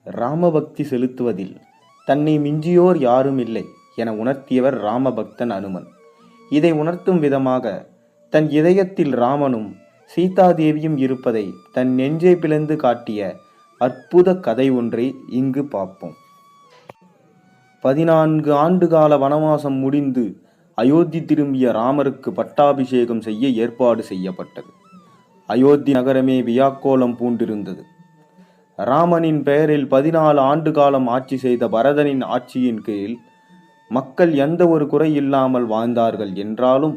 ராமபக்தி செலுத்துவதில் தன்னை மிஞ்சியோர் யாரும் இல்லை என உணர்த்தியவர் ராமபக்தன் அனுமன். இதை உணர்த்தும் விதமாக தன் இதயத்தில் ராமனும் சீதாதேவியும் இருப்பதை தன் நெஞ்சை பிளந்து காட்டிய அற்புத கதை ஒன்றை இங்கு பார்ப்போம். 14 ஆண்டுகால வனவாசம் முடிந்து அயோத்தி திரும்பிய ராமருக்கு பட்டாபிஷேகம் செய்ய ஏற்பாடு செய்யப்பட்டது. அயோத்தி நகரமே வியாக்கோலம் பூண்டிருந்தது. ராமனின் பெயரில் 14 ஆண்டு காலம் ஆட்சி செய்த பரதனின் ஆட்சியின் கீழ் மக்கள் எந்த ஒரு குறை இல்லாமல் வாழ்ந்தார்கள். என்றாலும்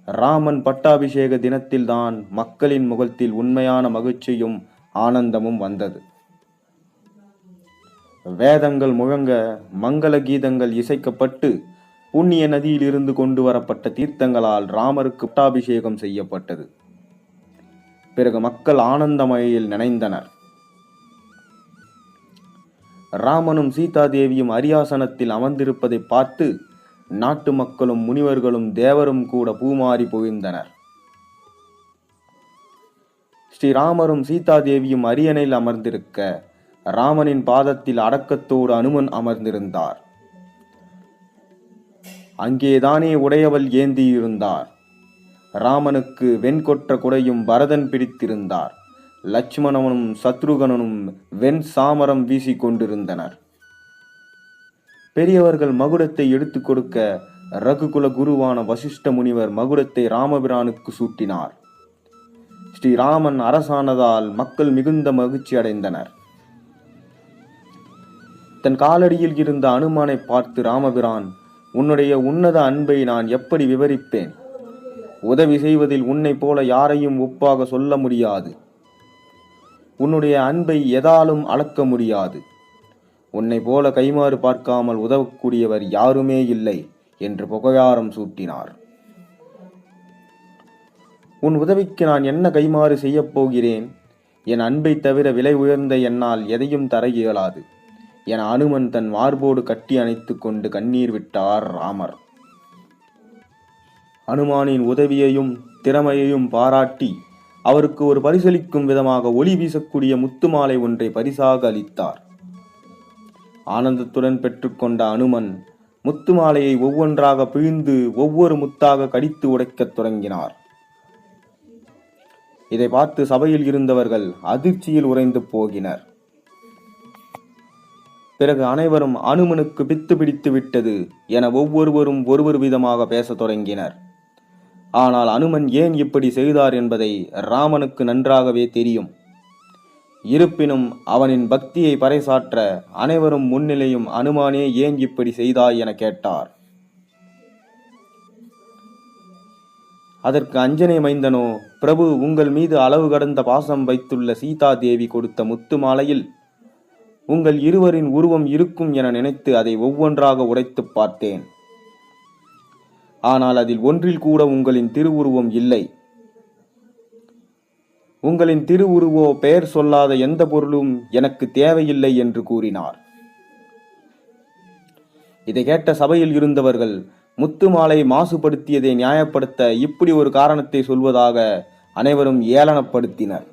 ராமன் பட்டாபிஷேக தினத்தில்தான் மக்களின் முகத்தில் உண்மையான மகிழ்ச்சியும் ஆனந்தமும் வந்தது. வேதங்கள் முழங்க, மங்கள கீதங்கள் இசைக்கப்பட்டு, புண்ணிய நதியில் இருந்து கொண்டு வரப்பட்ட தீர்த்தங்களால் ராமருக்கு பட்டாபிஷேகம் செய்யப்பட்டது. பிறகு மக்கள் ஆனந்தமழையில் நனைந்தனர். ராமனும் சீதாதேவியும் அரியாசனத்தில் அமர்ந்திருப்பதை பார்த்து நாட்டு மக்களும் முனிவர்களும் தேவரும் கூட பூமாரி பொழிந்தனர். ஸ்ரீராமரும் சீதாதேவியும் அரியணையில் அமர்ந்திருக்க, ராமனின் பாதத்தில் அடக்கத்தோடு அனுமன் அமர்ந்திருந்தார். அங்கேதானே உடையவள் ஏந்தியிருந்தார். ராமனுக்கு வெண்கொற்ற குடையும் பரதன் பிடித்திருந்தார். லட்சுமணனும் சத்ருகனும் வெண் சாமரம் வீசி கொண்டிருந்தனர். பெரியவர்கள் மகுடத்தை எடுத்துக் கொடுக்க, ரகுகுல குருவான வசிஷ்ட முனிவர் மகுடத்தை ராமபிரானுக்கு சூட்டினார். ஸ்ரீராமன் அரசானதால் மக்கள் மிகுந்த மகிழ்ச்சி அடைந்தனர். தன் காலடியில் இருந்த அனுமானை பார்த்து ராமபிரான், உன்னுடைய உன்னத அன்பை நான் எப்படி விவரிப்பேன்? உதவி செய்வதில் உன்னை போல யாரையும் ஒப்பாக சொல்ல முடியாது. உன்னுடைய அன்பை எதாலும் அளக்க முடியாது. உன்னை போல கைமாறு பார்க்காமல் உதவக்கூடியவர் யாருமே இல்லை என்று புகழாரம் சூட்டினார். உன் உதவிக்கு நான் என்ன கைமாறு செய்யப் போகிறேன்? என் அன்பை தவிர விலை உயர்ந்த என்னால் எதையும் தர இயலாது என அனுமன் தன் மார்போடு கட்டி அணைத்து கொண்டு கண்ணீர் விட்டார் ராமர். அனுமானின் உதவியையும் திறமையையும் பாராட்டி அவருக்கு ஒரு பரிசளிக்கும் விதமாக ஒளி வீசக்கூடிய முத்து மாலை ஒன்றை பரிசாக அளித்தார். ஆனந்தத்துடன் பெற்றுக்கொண்ட அனுமன் முத்து மாலையை ஒவ்வொன்றாக பிழிந்து ஒவ்வொரு முத்தாக கடித்து உடைக்கத் தொடங்கினார். இதை பார்த்து சபையில் இருந்தவர்கள் அதிர்ச்சியில் உறைந்து போகினர். பிறகு அனைவரும் அனுமனுக்கு பித்து பிடித்து விட்டது என ஒவ்வொருவரும் ஒருவர் விதமாக பேசத் தொடங்கினர். ஆனால் அனுமன் ஏன் இப்படி செய்தார் என்பதை ராமனுக்கு நன்றாகவே தெரியும். இருப்பினும் அவனின் பக்தியை பறைசாற்ற அனைவரும் முன்னிலையும் அனுமானே ஏன் இப்படி செய்தாய் என கேட்டார். அதற்கு அஞ்சனை மைந்தனோ, பிரபு, உங்கள் மீது அளவு கடந்த பாசம் வைத்துள்ள சீதா தேவி கொடுத்த முத்து மாலையில் உங்கள் இருவரின் உருவம் இருக்கும் என நினைத்து அதை ஒவ்வொன்றாக உடைத்து பார்த்தேன். ஆனால் அதில் ஒன்றில் கூட உங்களின் திருவுருவம் இல்லை. உங்களின் திருவுருவோ பெயர் சொல்லாத எந்த பொருளும் எனக்கு தேவையில்லை என்று கூறினார். இதை கேட்ட சபையில் இருந்தவர்கள் முத்து மாலை மாசுபடுத்தியதை நியாயப்படுத்த இப்படி ஒரு காரணத்தை சொல்வதாக அனைவரும் ஏளனப்படுத்தினர்.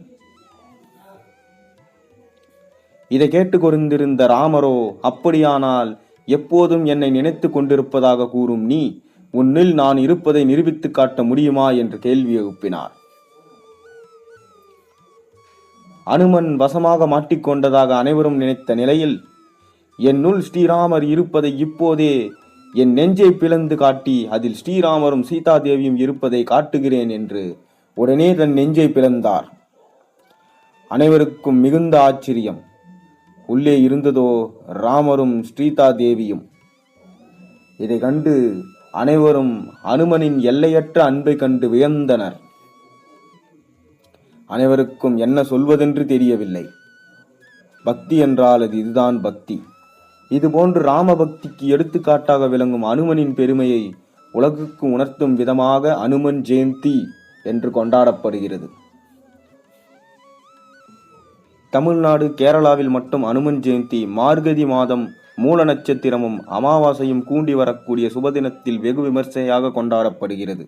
இதை கேட்டு கொண்டிருந்த ராமரோ, அப்படியானால் எப்போதும் என்னை நினைத்து கொண்டிருப்பதாக கூறும் நீ உன்னில் நான் இருப்பதை நிரூபித்து காட்ட முடியுமா என்று கேள்வி எழுப்பினார். அனுமன் வசமாக மாட்டிக்கொண்டதாக அனைவரும் நினைத்த நிலையில், என்னுள் ஸ்ரீராமர் இருப்பதை இப்போதே என் நெஞ்சை பிளந்து காட்டி அதில் ஸ்ரீராமரும் சீதாதேவியும் இருப்பதை காட்டுகிறேன் என்று உடனே தன் நெஞ்சை பிளந்தார். அனைவருக்கும் மிகுந்த ஆச்சரியம். உள்ளே இருந்ததோ ராமரும் ஸ்ரீதாதேவியும். இதை கண்டு அனைவரும் அனுமனின் எல்லையற்ற அன்பை கண்டு வியந்தனர். அனைவருக்கும் என்ன சொல்வதென்று தெரியவில்லை. பக்தி என்றால் அது இதுதான் பக்தி. இதுபோன்று ராம பக்திக்கு எடுத்துக்காட்டாக விளங்கும் அனுமனின் பெருமையை உலகுக்கு உணர்த்தும் விதமாக அனுமன் ஜெயந்தி என்று கொண்டாடப்படுகிறது. தமிழ்நாடு, கேரளாவில் மட்டும் அனுமன் ஜெயந்தி மார்கழி மாதம் மூல நட்சத்திரமும் அமாவாசையும் கூண்டி வரக்கூடிய சுபதினத்தில் வெகு விமர்சையாக கொண்டாடப்படுகிறது.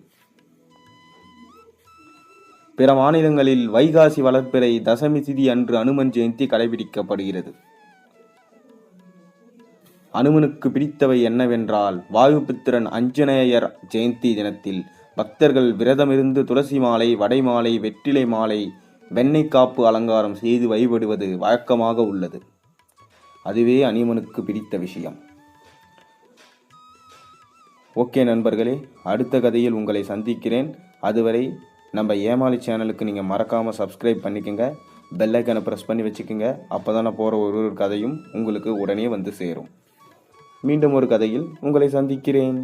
பிற மாநிலங்களில் வைகாசி வளர்ப்பிறை தசமி திதி அன்று அனுமன் ஜெயந்தி கடைபிடிக்கப்படுகிறது. அனுமனுக்கு பிடித்தவை என்னவென்றால், வாயுபுத்திரன் அஞ்சனேயர் ஜெயந்தி தினத்தில் பக்தர்கள் விரதமிருந்து துளசி மாலை, வடை மாலை, வெற்றிலை மாலை, வெண்ணெய் காப்பு அலங்காரம் செய்து வழிபடுவது வழக்கமாக உள்ளது. அதுவே அனுமனுக்கு பிடித்த விஷயம். ஓகே நண்பர்களே, அடுத்த கதையில் உங்களை சந்திக்கிறேன். அதுவரை நம்ம ஏமாளி சேனலுக்கு நீங்கள் மறக்காமல் சப்ஸ்கிரைப் பண்ணிக்கோங்க. பெல் ஐக்கனை ப்ரெஸ் பண்ணி வச்சுக்கோங்க. அப்போ தான் நான் போகிற ஒரு கதையும் உங்களுக்கு உடனே வந்து சேரும். மீண்டும் ஒரு கதையில் உங்களை சந்திக்கிறேன்.